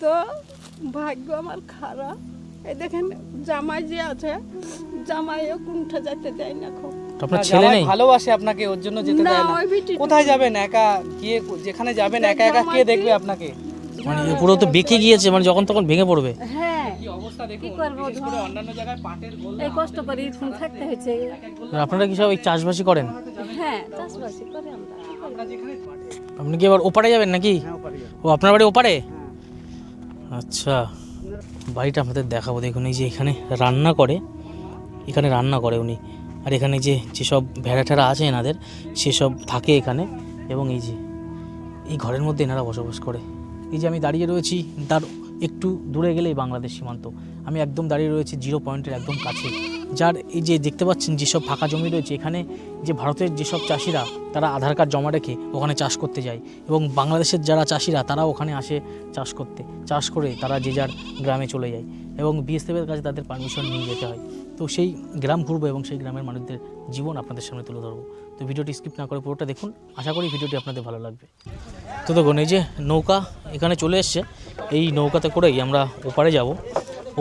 তো ভাগ্য আমার খারাপ। এই দেখেন জামাই যে আছে, জামাইও কোনটা যেতে দেয় না। খুব আপনার ছেলে নেই? ভালোবাসে আপনাকে, ওর জন্য যেতে না, দেয় না। ওই বিটি কোথায় যাবেন একা গিয়ে? যেখানে যাবেন একা একা কে দেখবে আপনাকে? মানে পুরো তো বেঁকে গিয়েছে, মানে যখন তখন ভেঙে পড়বে। হ্যাঁ, কি অবস্থা দেখুন, কি করবো, বিশেষ করে অন্যান্য জায়গায় পাটের গোল এই কষ্ট করে এখন থাকতে হয়েছে। আপনারা কি সব এই চাষবাসই করেন? হ্যাঁ, চাষবাসই করে আমরা। কি করবো? আমরা যেখানে আপনি কি এবার ওপারে যাবেন নাকি? ও আপনার বাড়ি ওপারে? আচ্ছা, বাড়িটা আপনাদের দেখাবো। দেখুন এই যে এখানে রান্না করে, এখানে রান্না করে উনি। আর এখানে যে যেসব ভেড়া ঠেড়া আছে এনাদের, সেসব থাকে এখানে। এবং এই যে এই ঘরের মধ্যে এনারা বসবাস করে। এই যে আমি দাঁড়িয়ে রয়েছি, তার একটু দূরে গেলেই বাংলাদেশ সীমান্ত। আমি একদম দাঁড়িয়ে রয়েছি জিরো পয়েন্টের একদম কাছে, যার এই যে দেখতে পাচ্ছেন যেসব ফাঁকা জমি রয়েছে, এখানে যে ভারতের যেসব চাষিরা তারা আধার কার্ড জমা রেখে ওখানে চাষ করতে যায়, এবং বাংলাদেশের যারা চাষিরা তারাও ওখানে আসে চাষ করতে। চাষ করে তারা যে যার গ্রামে চলে যায়, এবং বিএসএফের কাছে তাদের পারমিশন নিয়ে যেতে হয়। তো সেই গ্রাম ঘুরবো এবং সেই গ্রামের মানুষদের জীবন আপনাদের সামনে তুলে ধরবো। তো ভিডিওটি স্কিপ না করে পুরোটা দেখুন, আশা করি ভিডিওটি আপনাদের ভালো লাগবে। তো দেখুন এই যে নৌকা এখানে চলে এসছে, এই নৌকাতে করেই আমরা ওপারে যাব।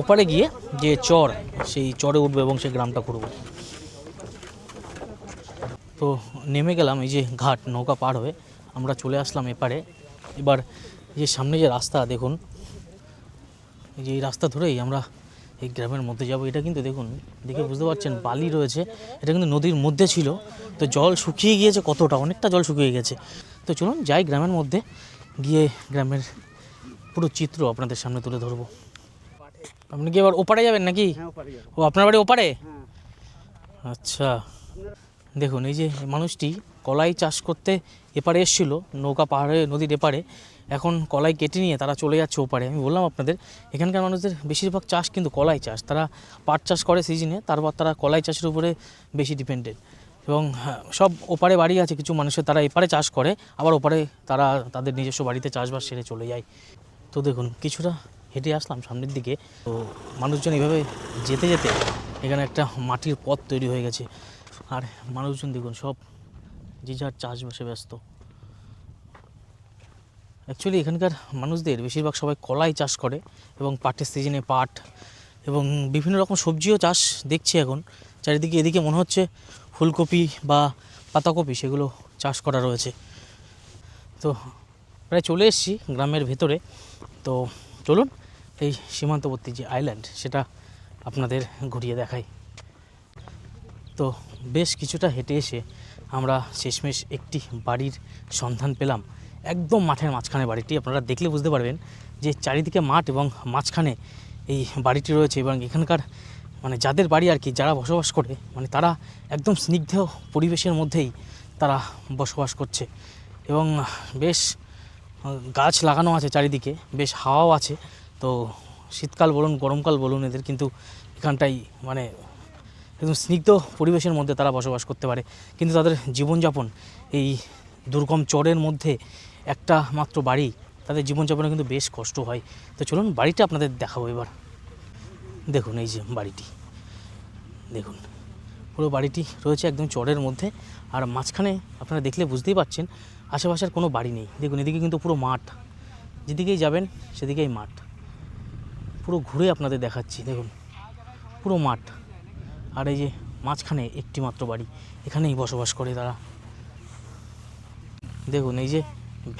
ওপারে গিয়ে যে চর, সেই চরে উঠবো এবং সেই গ্রামটা ঘুরবো। তো নেমে গেলাম এই যে ঘাট, নৌকা পার হয়ে আমরা চলে আসলাম এপারে। এবার যে সামনে যে রাস্তা দেখুন, এই যে এই রাস্তা ধরেই আমরা এই গ্রামের মধ্যে যাব। এটা কিন্তু দেখুন, দেখে বুঝতে পারছেন বালি রয়েছে, এটা কিন্তু নদীর মধ্যে ছিল। তো জল শুকিয়ে গিয়েছে, কতটা অনেকটা জল শুকিয়ে গেছে। তো চলুন যাই গ্রামের মধ্যে, গিয়ে গ্রামের পুরো চিত্র আপনাদের সামনে তুলে ধরবো। আপনি কি এবার ওপারে যাবেন নাকি? ও আপনার বাড়ি ওপারে? আচ্ছা, দেখুন এই যে মানুষটি কলাই চাষ করতে এপারে এসেছিলো, নৌকা পাহাড়ে নদীর এপারে। এখন কলাই কেটে নিয়ে তারা চলে যাচ্ছে ওপারে। আমি বললাম আপনাদের, এখানকার মানুষদের বেশিরভাগ চাষ কিন্তু কলাই চাষ। তারা পাট চাষ করে সিজনে, তারপর তারা কলাই চাষের উপরে বেশি ডিপেন্ডেন্ট। এবং সব ওপারে বাড়ি আছে কিছু মানুষের, তারা এপারে চাষ করে, আবার ওপারে তারা তাদের নিজস্ব বাড়িতে চাষবাস সেরে চলে যায়। তো দেখুন কিছুটা হেঁটে আসলাম সামনের দিকে। তো মানুষজন এইভাবে যেতে যেতে এখানে একটা মাটির পথ তৈরি হয়ে গেছে। আর মানুষজন দেখুন সব যে যার চাষবাসে ব্যস্ত। অ্যাকচুয়ালি এখানকার মানুষদের বেশিরভাগ সবাই কলাই চাষ করে, এবং পাটের সিজনে পাট এবং বিভিন্ন রকম সবজিও চাষ দেখছি এখন চারিদিকে। এদিকে মনে হচ্ছে ফুলকপি বা পাতাকপি সেগুলো চাষ করা রয়েছে। তো প্রায় চলে এসেছি গ্রামের ভেতরে। তো চলুন এই সীমান্তবর্তী যে আইল্যান্ড সেটা আপনাদের ঘুরিয়ে দেখাই। তো বেশ কিছুটা হেঁটে এসে আমরা শেষমেশ একটি বাড়ির সন্ধান পেলাম। একদম মাঠের মাঝখানে বাড়িটি, আপনারা দেখলে বুঝতে পারবেন যে চারিদিকে মাঠ এবং মাঝখানে এই বাড়িটি রয়েছে। এবং এখানকার মানে যাদের বাড়ি আর কি, যারা বসবাস করে, মানে তারা একদম স্নিগ্ধ পরিবেশের মধ্যেই তারা বসবাস করছে। এবং বেশ গাছ লাগানো আছে চারিদিকে, বেশ হাওয়াও আছে। তো শীতকাল বলুন গরমকাল বলুন, এদের কিন্তু এখানটাই মানে একদম স্নিগ্ধ পরিবেশের মধ্যে তারা বসবাস করতে পারে। কিন্তু তাদের জীবনযাপন এই দুর্গম চরের মধ্যে একটা মাত্র বাড়ি, তাদের জীবনযাপনে কিন্তু বেশ কষ্ট হয়। তো চলুন বাড়িটা আপনাদের দেখাবো এবার। দেখুন এই যে বাড়িটি, দেখুন পুরো বাড়িটি রয়েছে একদম চরের মধ্যে। আর মাঝখানে আপনারা দেখলে বুঝতেই পারছেন আশেপাশের কোনো বাড়ি নেই। দেখুন এদিকে কিন্তু পুরো মাঠ, যেদিকেই যাবেন সেদিকেই মাঠ। পুরো ঘুরে আপনাদের দেখাচ্ছি, দেখুন পুরো মাঠ। আর এই যে মাঝখানে একটি মাত্র বাড়ি, এখানেই বসবাস করে তারা। দেখুন এই যে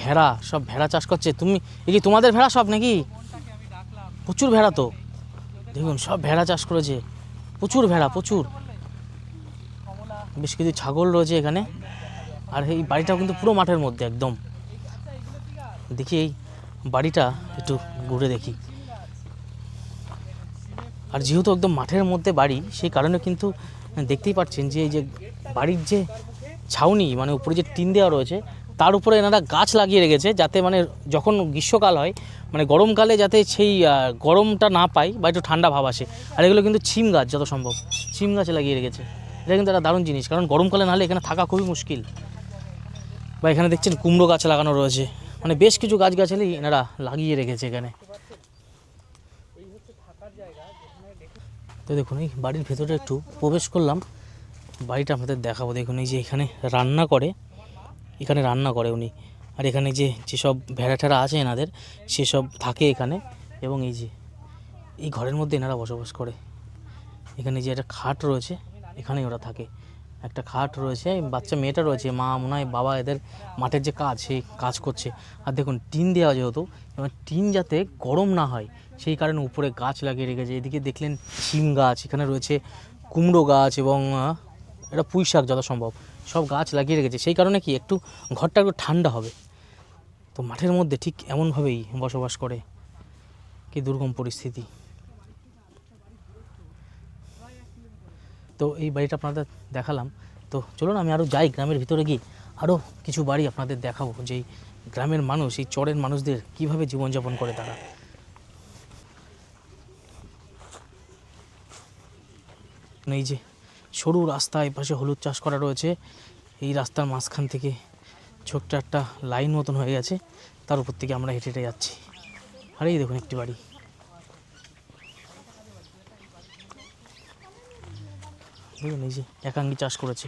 ভেড়া, সব ভেড়া চাষ করছে। তুমি এই যে তোমাদের ভেড়া সব নাকি? প্রচুর ভেড়া তো, দেখুন সব ভেড়া চাষ করেছে, প্রচুর ভেড়া, প্রচুর। বেশ কিছু ছাগল রয়েছে এখানে। আর এই বাড়িটাও কিন্তু পুরো মাঠের মধ্যে একদম। দেখি এই বাড়িটা একটু ঘুরে দেখি। আর যেহেতু একদম মাঠের মধ্যে বাড়ি, সেই কারণে কিন্তু দেখতেই পাচ্ছেন যে এই যে বাড়ির যে ছাউনি, মানে উপরে যে টিন দেওয়া রয়েছে, তার উপরে এনারা গাছ লাগিয়ে রেখেছে, যাতে মানে যখন গ্রীষ্মকাল হয়, মানে গরমকালে যাতে সেই গরমটা না পায় বা একটু ঠান্ডা ভাব আসে। আর এগুলো কিন্তু ছিম গাছ, যত সম্ভব ছিম গাছে লাগিয়ে রেখেছে। এটা কিন্তু একটা দারুণ জিনিস, কারণ গরমকালে নাহলে এখানে থাকা খুবই মুশকিল। বা এখানে দেখছেন কুমড়ো গাছ লাগানো রয়েছে, মানে বেশ কিছু গাছগাছালি এনারা লাগিয়ে রেখেছে এখানে। তো দেখুন এই বাড়ির ভেতরে একটু প্রবেশ করলাম, বাড়িটা আপনাদের দেখাবো। দেখুন এই যে এখানে রান্না করে, এখানে রান্না করে উনি। আর এখানে যেসব ভেড়া ঠেড়া আছে এনাদের সেসব থাকে এখানে। এবং এই ঘরের মধ্যে এনারা বসবাস করে। এখানে যে একটা খাট রয়েছে এখানেই ওরা থাকে, একটা খাট রয়েছে, বাচ্চা মেয়েটা রয়েছে, মা মনে হয় বাবা এদের মাঠের যে কাজ সেই কাজ করছে। আর দেখুন টিন দেওয়া যেহেতু, এবার টিন যাতে গরম না হয় সেই কারণে উপরে গাছ লাগিয়ে রেখেছে। এদিকে দেখলেন শিম গাছ, এখানে রয়েছে কুমড়ো গাছ এবং এটা পুঁই শাক যত সম্ভব সব গাছ লাগিয়ে রেখেছে। সেই কারণে কি একটু ঘরটা একটু ঠান্ডা হবে। তো মাঠের মধ্যে ঠিক এমনভাবেই বসবাস করে। কি দুর্গম পরিস্থিতি। তো এই বাড়িটা আপনাদের দেখালাম। তো চলুন আমি আরও যাই গ্রামের ভিতরে গিয়ে আরও কিছু বাড়ি আপনাদের দেখাবো, যে এই গ্রামের মানুষ, এই চরের মানুষদের কীভাবে জীবনযাপন করে তারা। এই যে সরু রাস্তা, এই পাশে হলুদ চাষ করা রয়েছে, এই রাস্তার মাঝখান থেকে ছোট্ট একটা লাইন মতন হয়ে গেছে, তার উপর থেকে আমরা হেঁটে হেঁটে যাচ্ছি। আর এই দেখুন একটি বাড়ি, দেখুন এই যে একাঙ্গি চাষ করেছে।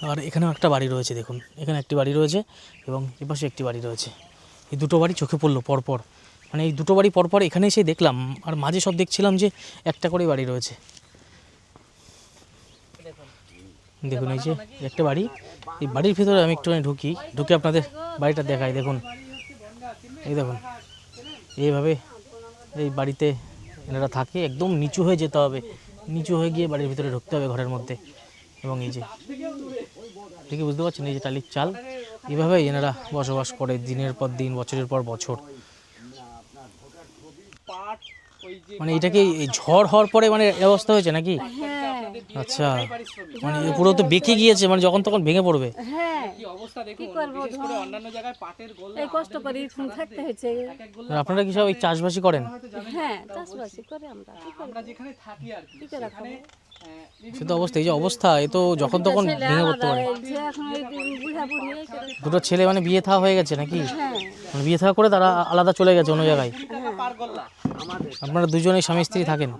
আর এখানেও একটা বাড়ি রয়েছে, দেখুন এখানে একটি বাড়ি রয়েছে এবং এপাশে একটি বাড়ি রয়েছে। এই দুটো বাড়ি চোখে পড়লো পরপর, মানে এই দুটো বাড়ি পরপর এখানে এসে দেখলাম। আর মাঝে সব দেখছিলাম যে একটা করে বাড়ি রয়েছে। দেখুন এই যে একটা বাড়ি, এই বাড়ির ভিতরে আমি একটুখানি ঢুকে আপনাদের বাড়িটা দেখাই। দেখুন এই দেখুন এইভাবে এই বাড়িতে এনারা থাকে। একদম নিচু হয়ে যেতে হবে, নিচু হয়ে গিয়ে বাড়ির ভিতরে ঢুকতে হবে ঘরের মধ্যে। এবং এই যে ঠিকই বুঝতে পারছেন, এই যে টালির চাল, এইভাবেই এনারা বসবাস করে দিনের পর দিন, বছরের পর বছর। মানে এটাকে এই ঝড় হওয়ার পরে মানে এই অবস্থা হয়েছে নাকি? আচ্ছা, মানে পুরো তো বেঁকে গিয়েছে, মানে যখন তখন ভেঙে পড়বে। হ্যাঁ, কি অবস্থা দেখুন, বিশেষ করে অন্যান্য জায়গায় পাটের গোল্লা এই কষ্ট করে থাকতে হয়েছে। আর আপনারা কি সব এই চাষবাসই করেন? হ্যাঁ, চাষবাসই করে আমরা। আমরা যেখানে থাকি আর কি, সেখানে সে তো অবস্থা, এই যে অবস্থা, এ তো যখন তখন ভেঙে পড়তে পারে। এখন ওই বুড়া বুড়ি দুটো ছেলে মানে বিয়ে থা হয়ে গেছে নাকি? মানে বিয়ে থা করে তারা আলাদা চলে গেছে অন্য জায়গায়। পার গোল্লা আপনারা দুজনেই স্বামী স্ত্রী থাকেন?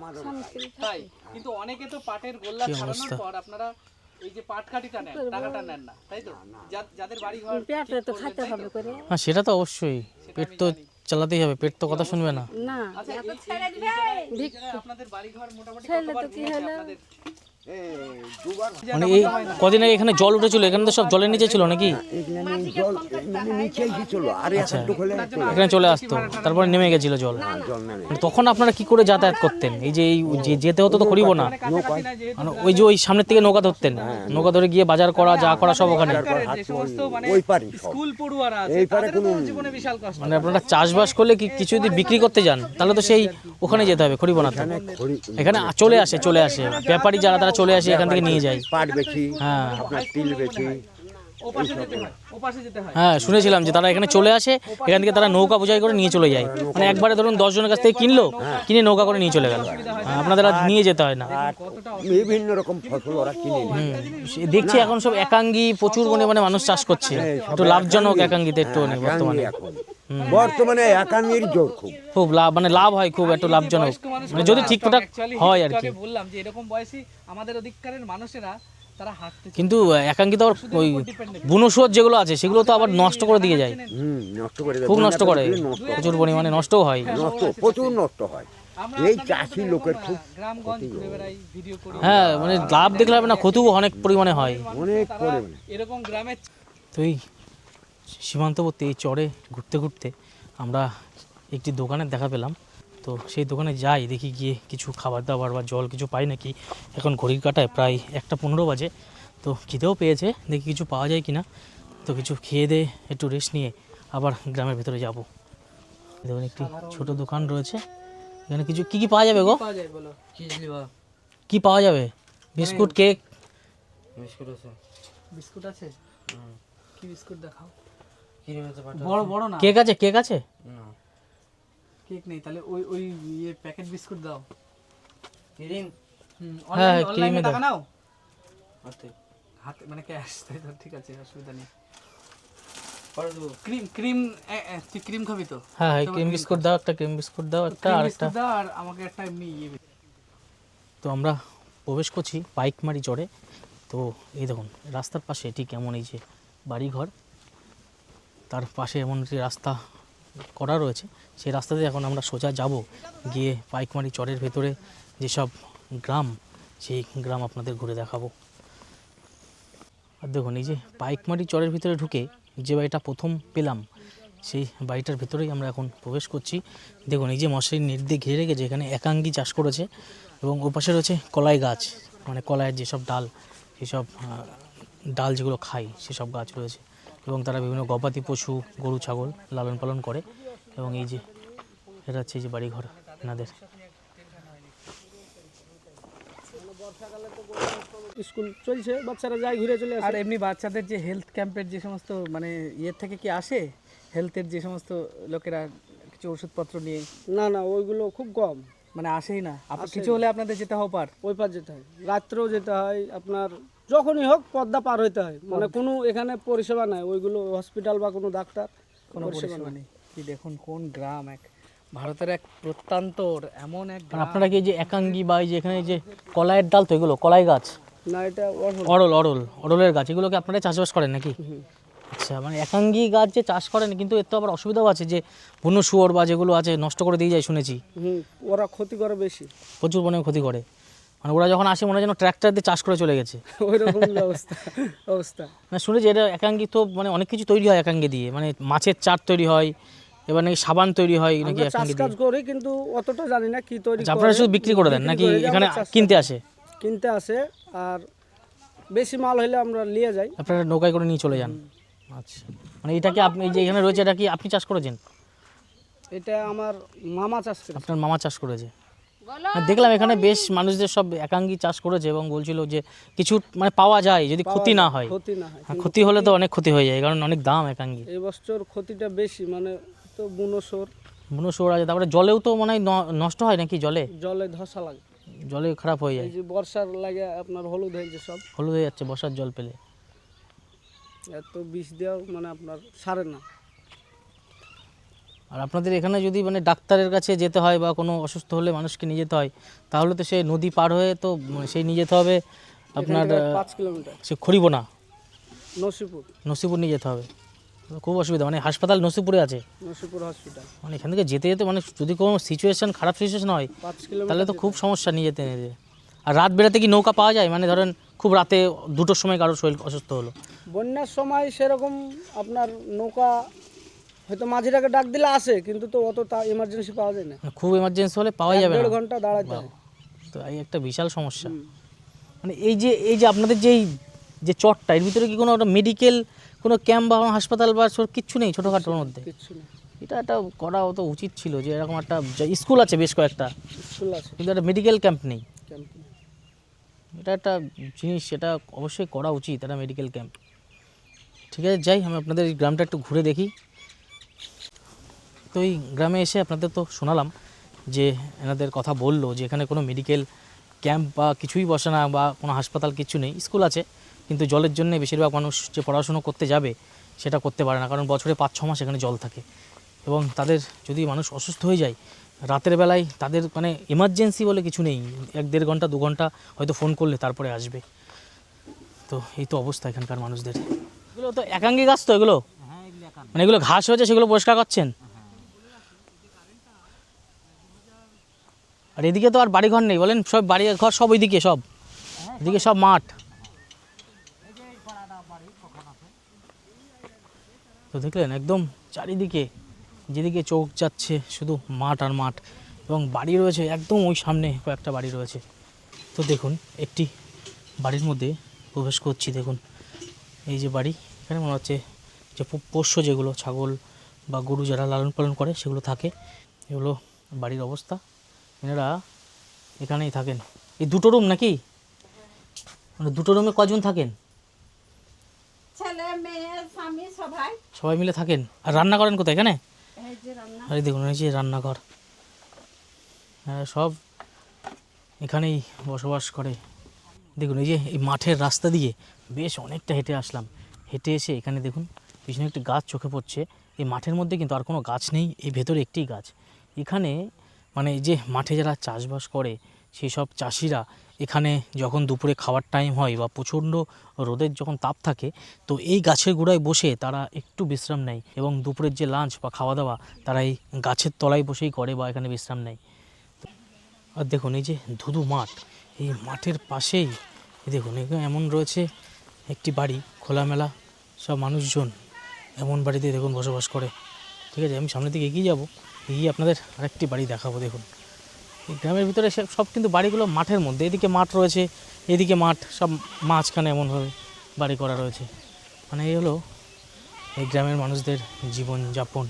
তাই, কিন্তু অনেকে তো পাটের গোল্লা ছাড়ানোর পর আপনারা এই যে পাট কাঠিটা নেন, টাকাটা নেন না, তাই তো? যাদের বাড়ি ঘর পেটে তো খাইতে হবে করে। হ্যাঁ সেটা তো অবশ্যই, পেট তো চালাতেই হবে, পেট তো কথা শুনবে না। না, আপনাদের বাড়ি ঘর মোটামুটি ছেলে তো কি হলো? আপনাদের মানে এই কদিন আগে এখানে জল উঠেছিল, এখানে তো সব জলের নিচে ছিল নাকি? আচ্ছা, এখানে চলে আসতো, তারপরে নেমে গেছিল জল। মানে তখন আপনারা কি করে যাতায়াত করতেন? এই যে যেতে হতো তো করিব না, মানে ওই যে ওই সামনের থেকে নৌকা ধরতেন, নৌকা ধরে গিয়ে বাজার করা যা করা সব ওখানে। যে সমস্ত মানে স্কুল পড়ুয়ারা আছে তাদের তো জীবনে বিশাল কষ্ট। মানে আপনারা চাষবাস করলে কিছু যদি বিক্রি করতে যান তাহলে তো সেই ওখানে যেতে হবে, খড়িবনাতে। এখানে চলে আসে ব্যাপারী যারা, তারা চলে আসে এখান থেকে নিয়ে যায়। পাট বেচি, হ্যাঁ আপনার তিল বেচি। ওপাশে যেতে হয়, ওপাশে যেতে হয়। হ্যাঁ, শুনেছিলাম যে তারা এখানে চলে আসে, এখান থেকে তারা নৌকা বোঝাই করে নিয়ে চলে যায়। মানে একবারে ধরুন 10 জনের কাছ থেকে কিনলো, কিনে নৌকা করে নিয়ে চলে গেল। আপনাদের আর নিয়ে যেতে হয় না। আর বিভিন্ন রকম ফসল ওরা কিনে নেয়। দেখছি এখন সব একাঙ্গি প্রচুর পরিমাণে মানুষ চাষ করছে, একটু লাভজনক একাঙ্গিতে একটু বর্তমানে। বর্তমানে একাঙ্গির জোর খুব। খুব লাভ, মানে লাভ হয় খুব, একটু লাভজনক, মানে যদি ঠিকঠাক হয় আর কি। বললাম যে এরকম বয়সী আমাদের অধিকারের মানুষেরা তারা হাঁটতে কিন্তু একাঙ্কিত আবার ওই বুনসুয়োর যেগুলো আছে সেগুলো তো আবার নষ্ট করে দিয়ে যায়, নষ্ট করে দেয়, খুব নষ্ট করে, নষ্ট প্রচুর পরিমাণে নষ্টও হয়। প্রচুর নষ্ট হয়। এই চাষি লোকের খুব গ্রামগঞ্জ ঘুরে বেড়াই, ভিডিও করি। হ্যাঁ, মানে লাভ দেখলে হবে না, ক্ষতিও অনেক পরিমাণে হয়। অনেক পরিমাণে। এরকম গ্রামে তো এই সীমান্তবর্তী এই চরে ঘুরতে ঘুরতে আমরা একটি দোকানের দেখা পেলাম। তো সেই দোকানে যাই, দেখি গিয়ে কিছু খাবার দাবার বা জল কিছু পাই নাকি। এখন ঘড়ির কাঁটায় প্রায় 1:15 বাজে। তো খিদেও পেয়েছে, দেখি কিছু পাওয়া যায় কিনা। তো কিছু খেয়ে দিয়ে একটু রেস্ট নিয়ে আবার গ্রামের ভেতরে যাব। দেখুন একটি ছোট দোকান রয়েছে, এখানে কিছু কি পাওয়া যাবে গো? পাওয়া যায় বলো, কি পাওয়া যাবে? Biscuit, cake? বিস্কুট আছে? কি বিস্কুট দেখাও? বড় বড় না? কেক আছে? কেক আছে? কেক নেই, তাহলে ওই ওই ইয়ে প্যাকেট বিস্কুট দাও। ক্রিম? হ্যাঁ, অনলাইনে ক্রিমে দাও। টাকা নাও হাতে, হাতে মানে ক্যাশ, তাই তো? ঠিক আছে, অসুবিধা নেই। ক্রিম ক্রিম তুই ক্রিম খাবি তো? হ্যাঁ, ক্রিম বিস্কুট দাও, একটা ক্রিম বিস্কুট দাও, একটা আর একটা। দাও, আর আমাকে একটা এমনি ইয়ে। তো আমরা প্রবেশ করছি পাইকমারি চরে। তো এই দেখুন রাস্তার পাশে ঠিক এমন এই যে বাড়িঘর, তার পাশে এমন একটি রাস্তা করা রয়েছে। সেই রাস্তাতে এখন আমরা সোজা যাব, গিয়ে পাইকমারি চরের ভেতরে যেসব গ্রাম, সেই গ্রাম আপনাদের ঘুরে দেখাবো। আর দেখুন এই যে পাইকমারি চরের ভিতরে ঢুকে যে বাড়িটা প্রথম পেলাম, সেই বাড়িটার ভেতরেই আমরা এখন প্রবেশ করছি। দেখুন এই যে মশারির নেট দিয়ে ঘিরে রেখেছে, এখানে একাঙ্গি চাষ করেছে এবং ওর পাশে রয়েছে কলাই গাছ, মানে কলাইয়ের যেসব ডাল, সেসব ডাল যেগুলো খাই সেসব গাছ রয়েছে। এবং তারা বিভিন্ন গবাদি পশু, গরু ছাগল লালন পালন করে। এবং এই যে এটা হচ্ছে এই যে বাড়িঘর এনাদের। স্কুল চলছে, বাচ্চারা যায় ঘুরে চলে আসে। আর এমনি বাচ্চাদের যে হেলথ ক্যাম্পের যে সমস্ত মানে ইয়ের থেকে কি আসে, হেলথের যে সমস্ত লোকেরা কিছু ওষুধপত্র নিয়ে? না না, ওইগুলো খুব কম, মানে আসেই না। আসেই কিছু হলে আপনাদের যেতে হবে পার। ওই পার যেতে হয়, রাত্রেও যেতে হয়, আপনার যখনই হোক পদ্মা পার হইতে হয়। মানে কোনো এখানে পরিষেবা নাই, ওইগুলো হসপিটাল বা কোনো ডাক্তার কোনো পরিষেবা নেই। কি দেখুন কোন গ্রাম, এক ভারতের এক প্রত্যন্তর এমন এক আর গ্রাম। আপনারা কি এই যে একাঙ্গি বা এই যে এখানে যে কলাইয়ের ডাল, তো এগুলো কলাই গাছ, না, এটা অরলের গাছ, এগুলোকে আপনারা চাষবাস করেন নাকি? আচ্ছা, মানে একাঙ্গি গাছ যে চাষ করেন, কিন্তু এর তো আবার অসুবিধাও আছে যে বন্য শুয়োর বা যেগুলো আছে নষ্ট করে দিয়ে যায় শুনেছি, ওরা ক্ষতি করে বেশি, প্রচুর পরিমাণে ক্ষতি করে। মানে ওরা যখন আসে মনে হয় যেন ট্র্যাক্টর দিয়ে চাষ করে চলে গেছে। ওই রকম অবস্থা। মানে শুনেছি এটা একাঙ্গি তো মানে অনেক কিছু তৈরি হয় একাঙ্গি দিয়ে, মানে মাছের চার তৈরি হয়, এবার নাকি সাবান তৈরি হয় নাকি আমরা চাষ একাঙ্গি কাজ দিয়ে। করি কিন্তু অতটা জানি না কি তৈরি আচ্ছা, আপনারা শুধু বিক্রি করে দেন নাকি বিক্রি করে, এখানে আমরা চাষ কিনতে করি। আসে? কিনতে আসে, আর বেশি মাল হলে আমরা নিয়ে যাই। আপনারা নৌকায় করে নিয়ে চলে যান? আচ্ছা, মানে এটাকে আপনি এই যে এখানে রয়েছে এটা কি আপনি চাষ করেছেন? এটা আমার মামা চাষ করে। আপনার মামা চাষ করেছে? আর দেখলাম এখানে বেশ মানুষদের সব একাঙ্গি চাষ করেছে এবং বলছিল যে কিছু মানে পাওয়া যায় যদি ক্ষতি না হয়। ক্ষতি না হয়, হ্যাঁ, ক্ষতি হলে তো অনেক ক্ষতি হয়ে যায়, কারণ অনেক দাম একাঙ্গি। এই বছর ক্ষতিটা বেশি, মানে তো বুনোসর বুনো শুয়োর আছে, তারপরে জলেও তো মনে হয় নষ্ট হয় নাকি? জলে ধসা লাগে, জলে খারাপ হয়ে যায়, এই যে বর্ষার লাগে আপনার হলুদ হয়ে যে সব হলুদ হয়ে যাচ্ছে বর্ষার জল পেলে। এত বিষ দেওয়া মানে আপনার সারে না। আর আপনাদের এখানে যদি মানে ডাক্তারের কাছে যেতে হয় বা কোনো অসুস্থ হলে মানুষকে নিয়ে যেতে হয়, তাহলে তো সে নদী পার হয়ে তো সেই নিয়ে যেতে হবে আপনার 5 কিলোমিটার সে খড়িবোনা, নসিপুর নিয়ে যেতে হবে। খুব অসুবিধা, মানে হাসপাতাল নসিপুরে আছে, নসিপুর হসপিটাল, মানে এখান থেকে যেতে যেতে মানে যদি কোনো সিচুয়েশন খারাপ সিচুয়েশন হয় 5 কিলোমিটার। তাহলে তো খুব সমস্যা নিয়ে যেতে নিতে। আর রাত বেড়াতে কি নৌকা পাওয়া যায়? মানে ধরেন খুব রাতে 2টোর সময় কারো শরীর অসুস্থ হলো, বন্যার সময় সেরকম আপনার নৌকা হয়তো মাঝিটাকে ডাক দিলে আসে, কিন্তু তো অত এমার্জেন্সি পাওয়া যায় না, মানে খুব এমার্জেন্সি হলে পাওয়া যাবে 1.5 না। ঘন্টা দাঁড়াতে হয়। তো এই একটা বিশাল সমস্যা। মানে এই যে আপনাদের যে চটটা, এর ভিতরে কি কোনো মেডিকেল কোনো ক্যাম্প বা হাসপাতাল বা কিচ্ছু নেই ছোটোখাটোর মধ্যে? কিচ্ছু না, এটা একটা করা তো উচিত ছিল যে এরকম একটা স্কুল আছে বেশ কয়েকটা, স্কুল আছে, কিন্তু একটা মেডিকেল ক্যাম্প নেই। ক্যাম্প নেই। এটা একটা জিনিস, সেটা অবশ্যই করা উচিত, একটা মেডিকেল ক্যাম্প। ঠিক আছে, যাই আমি আপনাদের এই গ্রামটা একটু ঘুরে দেখি। তো এই গ্রামে এসে আপনাদের তো শোনালাম যে এনাদের কথা বললো যে এখানে কোনো মেডিকেল ক্যাম্প বা কিছুই বসে না বা কোনো হাসপাতাল কিছু নেই, স্কুল আছে, কিন্তু জলের জন্য বেশিরভাগ মানুষ যে পড়াশুনো করতে যাবে সেটা করতে পারে না, কারণ বছরে 5-6 মাস এখানে জল থাকে। এবং তাদের যদি মানুষ অসুস্থ হয়ে যায় রাতের বেলায়, তাদের মানে এমার্জেন্সি বলে কিছু নেই, 1-1.5 ঘন্টা 2 ঘন্টা হয়তো ফোন করলে তারপরে আসবে। তো এই তো অবস্থা এখানকার মানুষদের। এগুলো তো একাঙ্গি গাছ তো, এগুলো মানে এগুলো ঘাস হয়েছে, সেগুলো পরিষ্কার করছেন? আর এদিকে তো আর বাড়িঘর নেই বলেন, সব বাড়িঘর সব ওইদিকে, সব এদিকে সব মাঠ। তো দেখলেন একদম চারিদিকে যেদিকে চোখ যাচ্ছে শুধু মাঠ আর মাঠ, এবং বাড়ি রয়েছে একদম ওই সামনে কয়েকটা বাড়ি রয়েছে। তো দেখুন একটি বাড়ির মধ্যে প্রবেশ করছি, দেখুন এই যে বাড়ি, এখানে মনে হচ্ছে যে পোষ্য যেগুলো ছাগল বা গরু যারা লালন পালন করে সেগুলো থাকে, এগুলো বাড়ির অবস্থা। এনারা এখানেই থাকেন। এই 2টো রুম নাকি? মানে 2টো রুমে কজন থাকেন? ছেলে মেয়ে স্বামী সবাই মিলে থাকেন। আর রান্না করেন কোথায়? এখানে? এই যে রান্না, আরে দেখুন এই যে রান্নাঘর, হ্যাঁ সব এখানেই বসবাস করে। দেখুন এই যে এই মাঠের রাস্তা দিয়ে বেশ অনেকটা হেঁটে আসলাম, হেঁটে এসে এখানে দেখুন পিছনে একটি গাছ চোখে পড়ছে। এই মাঠের মধ্যে কিন্তু আর কোনো গাছ নেই, এই ভেতরে একটি গাছ। এখানে মানে এই যে মাঠে যারা চাষবাস করে সেই সব চাষিরা এখানে যখন দুপুরে খাওয়ার টাইম হয় বা প্রচণ্ড রোদের যখন তাপ থাকে, তো এই গাছের গোড়ায় বসে তারা একটু বিশ্রাম নেয় এবং দুপুরের যে লাঞ্চ বা খাওয়া দাওয়া তারা এই গাছের তলায় বসেই করে বা এখানে বিশ্রাম নেয়। আর দেখুন এই যে ধুধু মাঠ, এই মাঠের পাশেই দেখুন এখানে এমন রয়েছে একটি বাড়ি, খোলামেলা সব মানুষজন এমন বাড়িতে দেখুন বসবাস করে। ঠিক আছে, আমি সামনের দিকে এগিয়ে যাবো, এগিয়ে আপনাদের আরেকটি বাড়ি দেখাবো। দেখুন এই গ্রামের ভিতরে সব কিন্তু বাড়িগুলো মাঠের মধ্যে, এদিকে মাঠ রয়েছে, এদিকে মাঠ, সব মাঝখানে এমনভাবে বাড়ি করা রয়েছে। মানে এই হলো এই গ্রামের মানুষদের জীবনযাপন।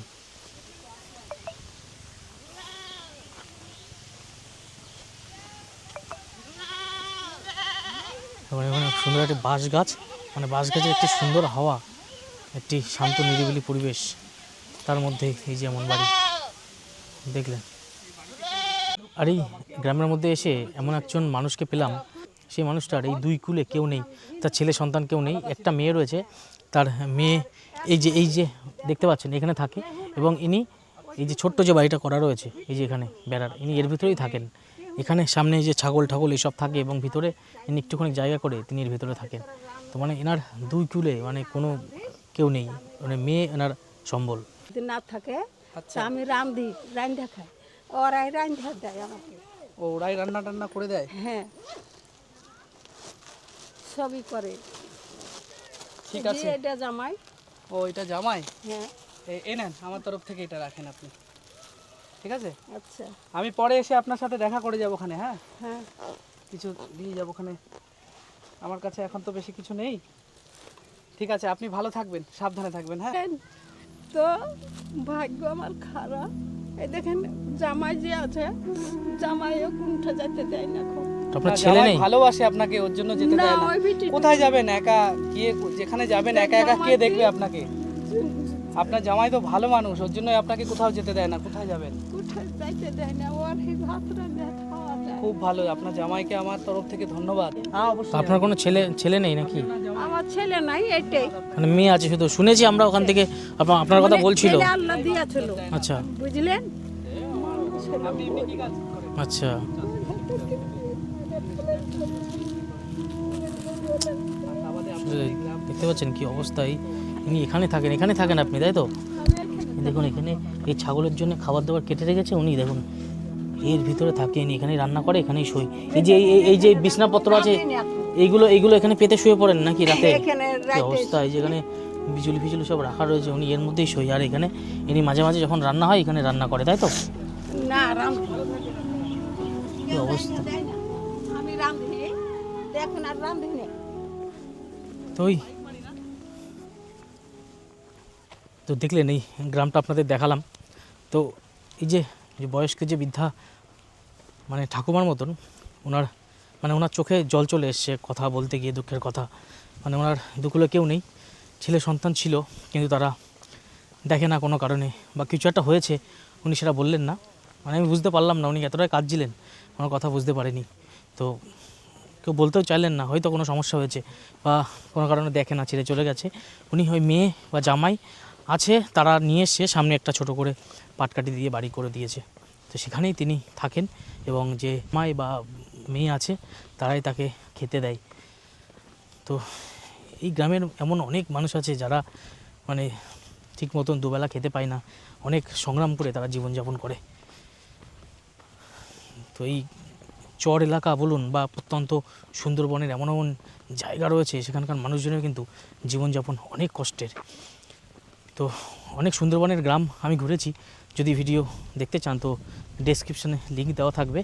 এবং এখানে সুন্দর একটি বাঁশ গাছ, মানে বাঁশ গাছের একটি সুন্দর হাওয়া, একটি শান্ত নিরিবিলি পরিবেশ, তার মধ্যে এই যে এমন বাড়ি দেখলেন। আর এই গ্রামের মধ্যে এসে এমন একজন মানুষকে পেলাম, সেই মানুষটার এই দুই কুলে কেউ নেই, তার ছেলে সন্তান কেউ নেই, একটা মেয়ে রয়েছে। তার মেয়ে এই যে দেখতে পাচ্ছেন এখানে থাকে, এবং ইনি এই যে ছোট্ট যে বাড়িটা করা রয়েছে এই যে এখানে বেড়ার, ইনি এর ভিতরেই থাকেন। এখানে সামনে যে ছাগল ঠাগল এসব থাকে এবং ভিতরে ইনি একটুখানি জায়গা করে তিনি এর ভিতরে থাকেন। তো মানে এনার দুই কুলে মানে কোনো কেউ নেই, মানে মেয়ে এনার সম্বল। যদি না থাকে তা আমি রান্ধা খাই, ওরাই রান্ধা দেয় আমাকে। ও ওরাই রান্না টান্না করে দেয়? হ্যাঁ, সবই করে। ঠিক এই আছে। যে এটা জামাই। ও এটা জামাই? হ্যাঁ। এই নেন, আমার তরফ থেকে এটা রাখেন আপনি, ঠিক আছে? আচ্ছা। আমি পরে এসে আপনার সাথে দেখা করে যাব ওখানে। হ্যাঁ হ্যাঁ, কিছু দিয়ে যাব ওখানে, আমার কাছে এখন তো বেশি কিছু নেই। ঠিক আছে, আপনি ভালো থাকবেন, সাবধানে থাকবেন। হ্যাঁ তো ভাগ্য আমার খারাপ। এই দেখেন জামাই যে আছে, জামাইও কোনটা যেতে দেয় না খুব। তো আপনার না, ছেলে জামাই নেই? ভালোবাসে আপনাকে, ওর জন্য যেতে না, দেয় না। ওই বিটি- কোথায় যাবেন একা গিয়ে, যেখানে যাবেন একা একা কে দেখবে আপনাকে? আপনার জামাই তো ভালো মানুষ, ওর জন্য আপনাকে কোথাও যেতে দেয় না। কোথায় যাবেন? কোথায় যাইতে দেয় না, ওর এই ভাত রান্না খাওয়া দেয়। খুব ভালো, আপনার জামাইকে আমার তরফ থেকে ধন্যবাদ। হ্যাঁ তো অবশ্যই। আপনার কোনো ছেলে নেই নাকি? আমার ছেলে নাই, এটাই মানে মেয়ে আছে শুধু, শুনেছি আমরা ওখান থেকে আপনার কথা বলছিল। ছেলে আল্লাহ দিয়েছিল, আচ্ছা বুঝলেন? আপনি এমনি কি কাজ করেন? আচ্ছা, দেখতে পাচ্ছেন কি অবস্থায়, ইনি এখানে থাকেন আপনি, তাই তো? দেখুন এখানে এই ছাগলের জন্য খাবার দাবার কেটে রেখেছে, উনি দেখুন এর ভিতরে থাকেন, এখানেই রান্না করে, এখানেই শোয়। এই যে বিছনাপত্র আছে এইগুলো এখানে পেতে শুয়ে পড়েন নাকি রাতে? এখানে কি অবস্থা, এই যেখানে বিজুলি ফিজুলি সব রাখা রয়েছে, উনি এর মধ্যেই শোয়। আর এখানে ইনি মাঝে মাঝে যখন রান্না হয় এখানে রান্না করে, তাই তো? না রাম কি অবস্থা। আমি রান্ধি, দেখুন আর রান্ধি না। তো দেখলেন এই গ্রামটা আপনাদের দেখালাম। তো এই যে বয়স্ক যে বৃদ্ধা, মানে ঠাকুমার মতন, ওনার চোখে জল চলে এসছে কথা বলতে গিয়ে, দুঃখের কথা। মানে ওনার দুকুলে কেউ নেই, ছেলে সন্তান ছিল, কিন্তু তারা দেখে না কোনো কারণে, বা কিছু একটা হয়েছে, উনি সেটা বললেন না। মানে আমি বুঝতে পারলাম না, উনি এতটাই কাঁদছিলেন, আমার কথা বুঝতে পারিনি। তো কেউ বলতেও চাইলেন না, হয়তো কোনো সমস্যা হয়েছে বা কোনো কারণে দেখে না, ছেড়ে চলে গেছে। উনি ওই মেয়ে বা জামাই আছে, তারা নিয়ে এসে সামনে একটা ছোট করে পাটকাঠি দিয়ে বাড়ি করে দিয়েছে। তো সেখানেই তিনি থাকেন, এবং যে মাই বা মেয়ে আছে তারাই তাকে খেতে দেয়। তো এই গ্রামের এমন অনেক মানুষ আছে যারা মানে ঠিক মতন দুবেলা খেতে পায় না, অনেক সংগ্রাম করে তারা জীবনযাপন করে। তো এই চর এলাকা বলুন বা প্রত্যন্ত সুন্দরবনের এমন জায়গা রয়েছে, সেখানকার মানুষজনের কিন্তু জীবনযাপন অনেক কষ্টের। তো অনেক সুন্দরবনের গ্রাম আমি ঘুরেছি, যদি ভিডিও দেখতে চান তো ডেসক্রিপশনে লিঙ্ক দেওয়া থাকবে,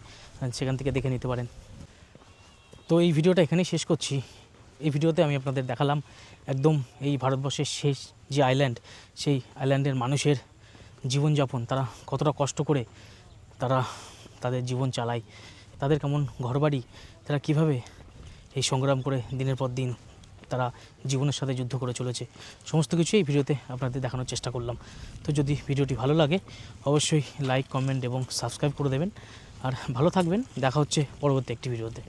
সেখান থেকে দেখে নিতে পারেন। তো এই ভিডিওটা এখানেই শেষ করছি। এই ভিডিওতে আমি আপনাদের দেখালাম একদম এই ভারতবর্ষের শেষ যে আইল্যান্ড, সেই আইল্যান্ডের মানুষের জীবনযাপন, তারা কতটা কষ্ট করে তারা তাদের জীবন চালায়, তাদের কেমন ঘরবাড়ি, তারা কিভাবে এই সংগ্রাম করে দিনের পর দিন তারা জীবনের সাথে যুদ্ধ করে চলেছে, সমস্ত কিছু এই ভিডিওতে আপনাদের দেখানোর চেষ্টা করলাম। তো যদি ভিডিওটি ভালো লাগে অবশ্যই লাইক, কমেন্ট এবং সাবস্ক্রাইব করে দেবেন। আর ভালো থাকবেন, দেখা হচ্ছে পরবর্তী একটি ভিডিওতে।